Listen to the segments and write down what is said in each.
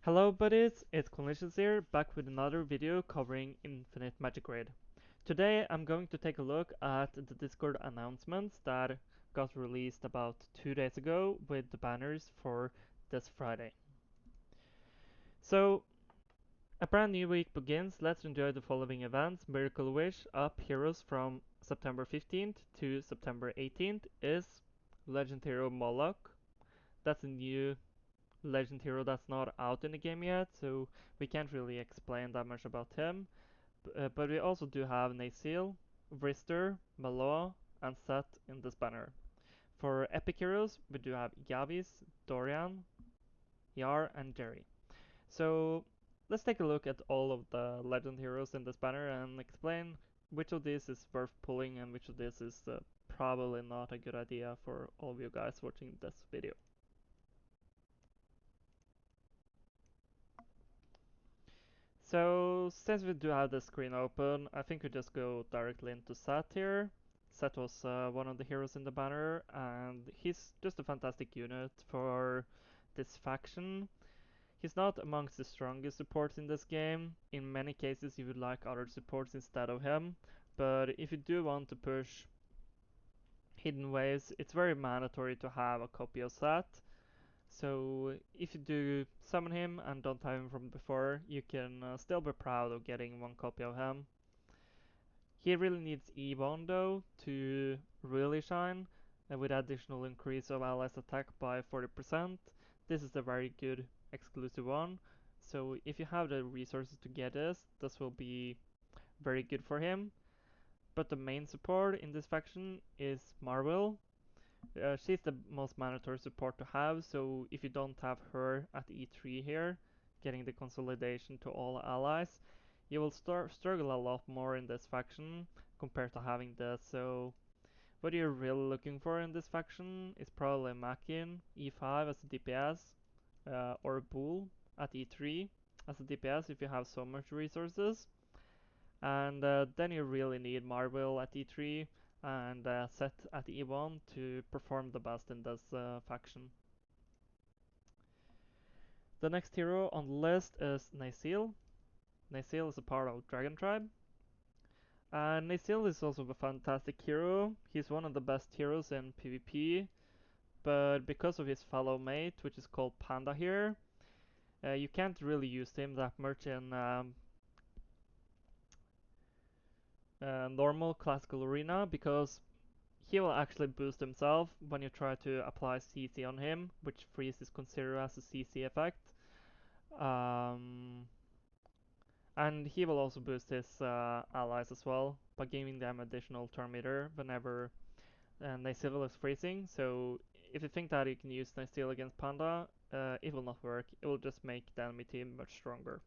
Hello buddies, it's Clinicians here, back with another video covering Infinite Magic Raid. Today I'm going to take a look at the Discord announcements that got released about 2 days ago with the banners for this Friday. So, a brand new week begins. Let's enjoy the following events. Miracle Wish up heroes from September 15th to September 18th is Legend Hero Moloch. That's a new legend hero that's not out in the game yet, so we can't really explain that much about him. But we also do have Nasil, Vrister, Maloa, and Set in this banner. For epic heroes, we do have Yavis, Dorian, Yar, and Jerry. So let's take a look at all of the legend heroes in this banner and explain which of these is worth pulling and which of this is probably not a good idea for all of you guys watching this video. So since we do have the screen open, I think we just go directly into Set here. Set was one of the heroes in the banner, and he's just a fantastic unit for this faction. He's not amongst the strongest supports in this game. In many cases you would like other supports instead of him, but if you do want to push hidden waves, it's very mandatory to have a copy of Set. So if you do summon him and don't have him from before, you can still be proud of getting one copy of him. He really needs E1 though to really shine, with additional increase of allies attack by 40%. This is a very good exclusive one. So if you have the resources to get this will be very good for him. But the main support in this faction is Marvel. She's the most mandatory support to have, so if you don't have her at E3 here, getting the consolidation to all allies, you will struggle a lot more in this faction compared to having this. So what you're really looking for in this faction is probably Makin E5 as a DPS, or Bull at E3 as a DPS if you have so much resources. And then you really need Marvel at E3 and Set at E1 to perform the best in this faction. The next hero on the list is Nasil. Nasil is a part of Dragon Tribe. Nasil is also a fantastic hero. He's one of the best heroes in PvP, but because of his fellow mate, which is called Panda here, you can't really use him that much in normal classical arena because he will actually boost himself when you try to apply CC on him, which freeze is considered as a CC effect. Um, and he will also boost his allies as well by giving them additional turn meter whenever Nightsteel is freezing. So if you think that you can use Nightsteel against Panda, it will not work. It will just make the enemy team much stronger.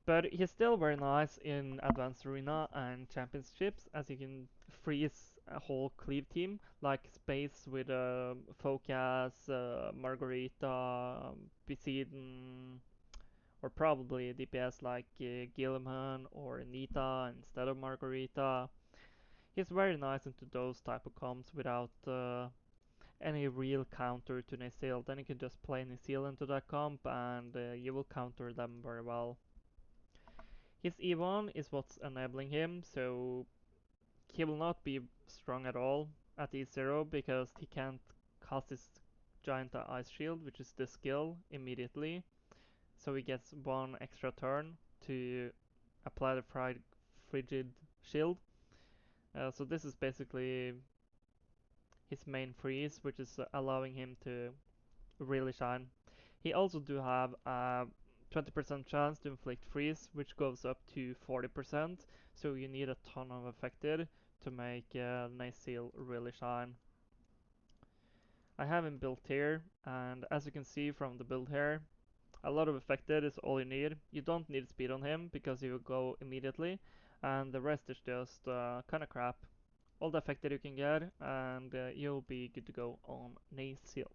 But he's still very nice in Advanced Arena and Championships, as you can freeze a whole cleave team, like Space with Focus, Margarita, Poseidon, or probably a DPS like Gilliman or Nita instead of Margarita. He's very nice into those type of comps without any real counter to Nacil. Then you can just play Nacil into that comp and you will counter them very well. His E1 is what's enabling him, so he will not be strong at all at E0 because he can't cast his giant ice shield, which is the skill, immediately. So he gets one extra turn to apply the frigid shield. So this is basically his main freeze, which is allowing him to really shine. He also do have a 20% chance to inflict freeze, which goes up to 40%, so you need a ton of affected to make Seal really shine. I have him built here, and as you can see from the build here, a lot of affected is all you need. You don't need speed on him because he will go immediately, and the rest is just kinda crap. All the affected you can get, and you'll be good to go on Seal.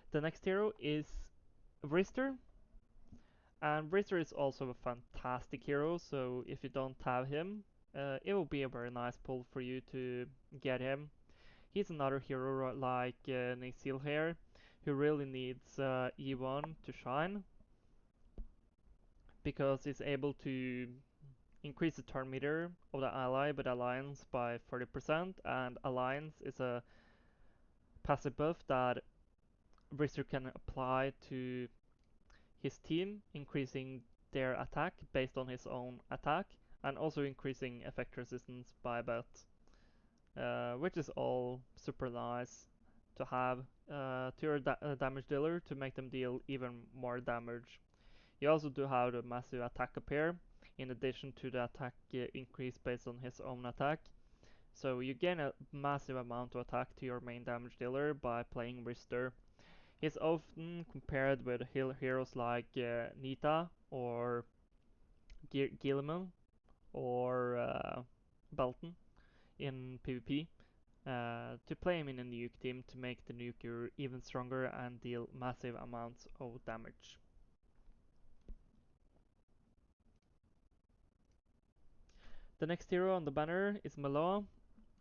The next hero is Vrister, and Vrister is also a fantastic hero, so if you don't have him, it will be a very nice pull for you to get him. He's another hero like Nacil here, he really needs E1 to shine because he's able to increase the turn meter of the ally with Alliance by 30%, and Alliance is a passive buff that Richter can apply to his team, increasing their attack based on his own attack, and also increasing effect resistance by a bit, which is all super nice to have to your damage dealer to make them deal even more damage. You also do have the massive attack appear, in addition to the attack increase based on his own attack. So you gain a massive amount of attack to your main damage dealer by playing Rister. He's often compared with heroes like Nita or Guilliman or Belton in PvP to play him in a nuke team to make the nuker even stronger and deal massive amounts of damage. The next hero on the banner is Malo,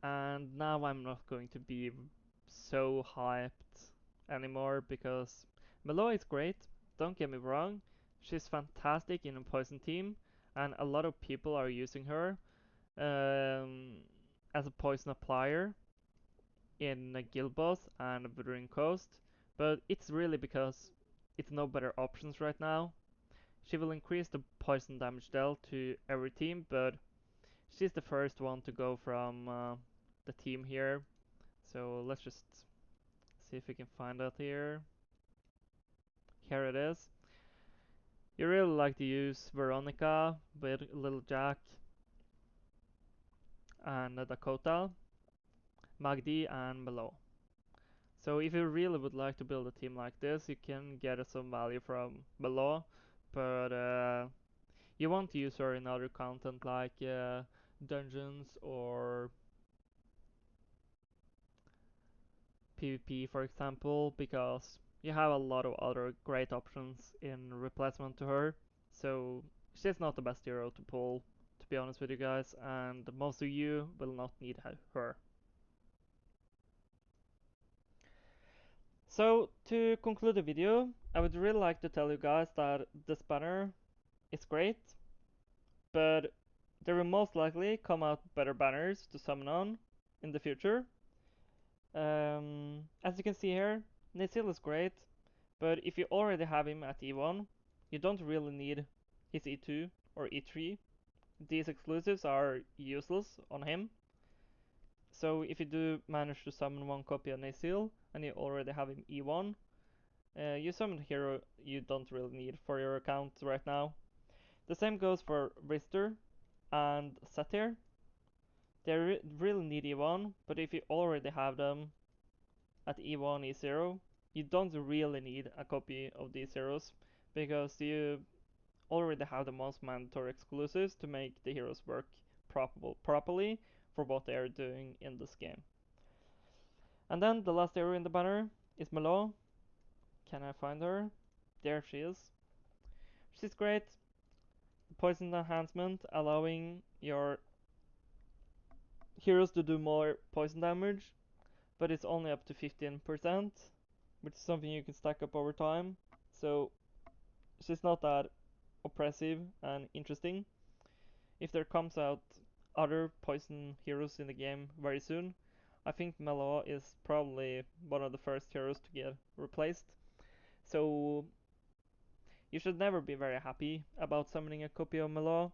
and now I'm not going to be so hyped anymore because Malo is great, don't get me wrong, she's fantastic in a poison team, and a lot of people are using her as a poison applier in Guild Boss and Wuthering Coast, but it's really because it's no better options right now. She will increase the poison damage dealt to every team, but she's the first one to go from the team here. So let's just see if we can find that here. Here it is. You really like to use Veronica with Little Jack and Dakota, Magdi and Malo. So if you really would like to build a team like this, you can get some value from Malo, but you want to use her in other content like dungeons or PvP, for example, because you have a lot of other great options in replacement to her. So she's not the best hero to pull, to be honest with you guys, and most of you will not need her. So to conclude the video, I would really like to tell you guys that this banner is great, but there will most likely come out better banners to summon on in the future. As you can see here, Nizil is great, but if you already have him at E1, you don't really need his E2 or E3. These exclusives are useless on him. So if you do manage to summon one copy of Nizil and you already have him E1, you summon a hero you don't really need for your account right now. The same goes for Rister and Satyr. They really need E1, but if you already have them at E1, E0, you don't really need a copy of these heroes because you already have the most mandatory exclusives to make the heroes work properly for what they are doing in this game. And then the last hero in the banner is Malo. Can I find her? There she is. She's great. Poison enhancement, allowing your heroes to do more poison damage, but it's only up to 15%, which is something you can stack up over time. So she's not that oppressive and interesting. If there comes out other poison heroes in the game very soon, I think Malo is probably one of the first heroes to get replaced. So you should never be very happy about summoning a copy of Malo,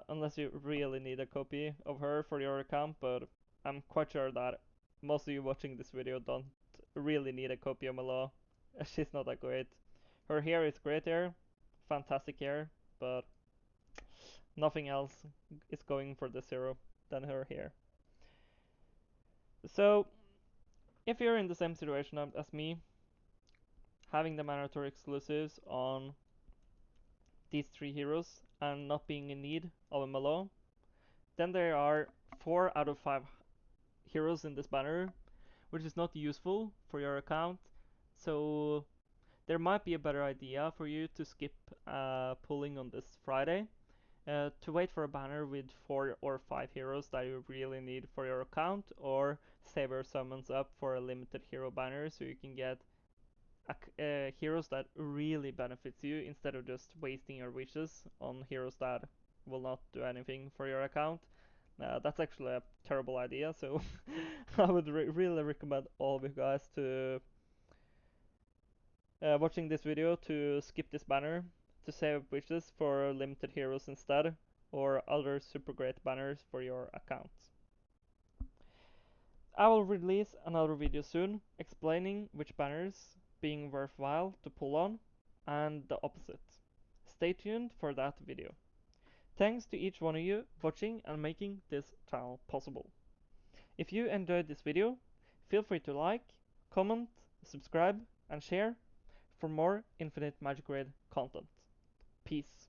unless you really need a copy of her for your account, but I'm quite sure that most of you watching this video don't really need a copy of Malo. She's not that great. Her hair is great hair, fantastic hair, but nothing else is going for the zero than her hair. So if you're in the same situation as me, having the mandatory exclusives on these three heroes and not being in need of a Malo, then there are 4 out of 5 heroes in this banner, which is not useful for your account. So there might be a better idea for you to skip pulling on this Friday. To wait for a banner with 4 or 5 heroes that you really need for your account, or save your summons up for a limited hero banner so you can get heroes that really benefits you instead of just wasting your wishes on heroes that will not do anything for your account. That's actually a terrible idea, so I would really recommend all of you guys to watching this video to skip this banner to save wishes for limited heroes instead, or other super great banners for your account. I will release another video soon explaining which banners being worthwhile to pull on and the opposite. Stay tuned for that video. Thanks to each one of you watching and making this channel possible. If you enjoyed this video, feel free to like, comment, subscribe and share for more Infinite Magic Raid content. Peace.